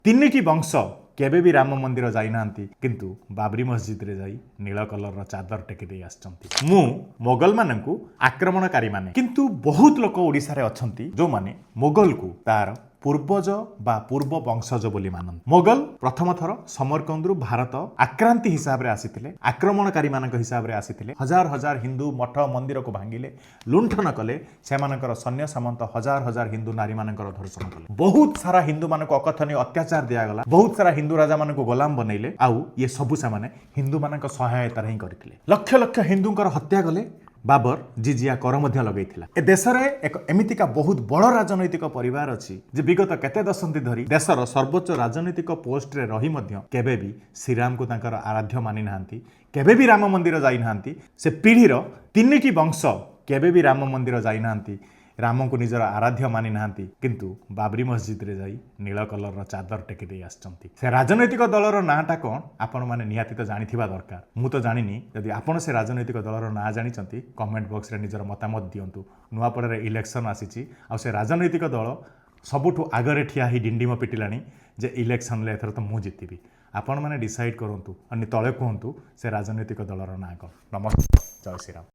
ତିନିଟି ବଂଶ କେବେ ବି ରାମ ମନ୍ଦିର ଯାଇନାହାନ୍ତି କିନ୍ତୁ ବାବରି ମସଜିଦରେ ଯାଇ ନୀଳ କଲରର ଚାଦର ଟେକି ଦେଇ ଆସିଛନ୍ତି। ମୁଁ ମୋଗଲମାନଙ୍କୁ ଆକ୍ରମଣକାରୀମାନେ କିନ୍ତୁ ବହୁତ ଲୋକ ଓଡ଼ିଶାରେ ଅଛନ୍ତି ଯେଉଁମାନେ ମୋଗଲକୁ ତାର ପୂର୍ବଜ ବା ପୂର୍ବ ବଂଶଜ ବୋଲି ମାନନ୍ତି। ମୋଗଲ ପ୍ରଥମ ଥର ସମରକନ୍ଦରୁ ଭାରତ ଆକ୍ରାନ୍ତି ହିସାବରେ ଆସିଥିଲେ, ଆକ୍ରମଣକାରୀମାନଙ୍କ ହିସାବରେ ଆସିଥିଲେ। ହଜାର ହଜାର ହିନ୍ଦୁ ମଠ ମନ୍ଦିରକୁ ଭାଙ୍ଗିଲେ, ଲୁଣ୍ଠନ କଲେ, ସେମାନଙ୍କର ସୈନ୍ୟ ସାମନ୍ତ ହଜାର ହଜାର ହିନ୍ଦୁ ନାରୀମାନଙ୍କର ଧର୍ଷଣ କଲେ। ବହୁତ ସାରା ହିନ୍ଦୁମାନଙ୍କୁ ଅକଥନୀୟ ଅତ୍ୟାଚାର ଦିଆଗଲା, ବହୁତ ସାରା ହିନ୍ଦୁ ରାଜାମାନଙ୍କୁ ଗୋଲାମ ବନେଇଲେ, ଆଉ ଇଏ ସବୁ ସେମାନେ ହିନ୍ଦୁମାନଙ୍କ ସହାୟତାରେ ହିଁ କରିଥିଲେ। ଲକ୍ଷ ଲକ୍ଷ ହିନ୍ଦୁଙ୍କର ହତ୍ୟା କଲେ। ବାବର ଜିଜିଆ କର ମଧ୍ୟ ଲଗେଇଥିଲା। ଏ ଦେଶରେ ଏକ ଏମିତିକା ବହୁତ ବଡ଼ ରାଜନୈତିକ ପରିବାର ଅଛି ଯେ ବିଗତ କେତେ ଦଶନ୍ଧି ଧରି ଦେଶର ସର୍ବୋଚ୍ଚ ରାଜନୈତିକ ପୋଷ୍ଟରେ ରହି ମଧ୍ୟ କେବେ ବି ଶ୍ରୀରାମକୁ ତାଙ୍କର ଆରାଧ୍ୟ ମାନି ନାହାନ୍ତି, କେବେ ବି ରାମ ମନ୍ଦିର ଯାଇନାହାନ୍ତି। ସେ ପିଢ଼ିର ତିନିଟି ବଂଶ କେବେ ବି ରାମ ମନ୍ଦିର ଯାଇନାହାନ୍ତି, ରାମଙ୍କୁ ନିଜର ଆରାଧ୍ୟ ମାନି ନାହାନ୍ତି କିନ୍ତୁ ବାବରି ମସଜିଦରେ ଯାଇ ନୀଳ କଲରର ଚାଦର ଟେକି ଦେଇ ଆସିଛନ୍ତି। ସେ ରାଜନୈତିକ ଦଳର ନାଁଟା କ'ଣ ଆପଣମାନେ ନିହାତି ତ ଜାଣିଥିବା ଦରକାର। ମୁଁ ତ ଜାଣିନି। ଯଦି ଆପଣ ସେ ରାଜନୈତିକ ଦଳର ନାଁ ଜାଣିଛନ୍ତି କମେଣ୍ଟ ବକ୍ସରେ ନିଜର ମତାମତ ଦିଅନ୍ତୁ। ନୂଆପଡ଼ାରେ ଇଲେକ୍ସନ୍ ଆସିଛି, ଆଉ ସେ ରାଜନୈତିକ ଦଳ ସବୁଠୁ ଆଗରେ ଠିଆ ହେଇ ଡିଣ୍ଡିମ ପିଟିଲାଣି ଯେ ଇଲେକ୍ସନ୍ରେ ଏଥର ତ ମୁଁ ଜିତିବି। ଆପଣମାନେ ଡିସାଇଡ଼୍ କରନ୍ତୁ, ତଳେ କୁହନ୍ତୁ ସେ ରାଜନୈତିକ ଦଳର ନାଁ କ'ଣ। ନମସ୍କାର, ଜୟ ଶ୍ରୀରାମ।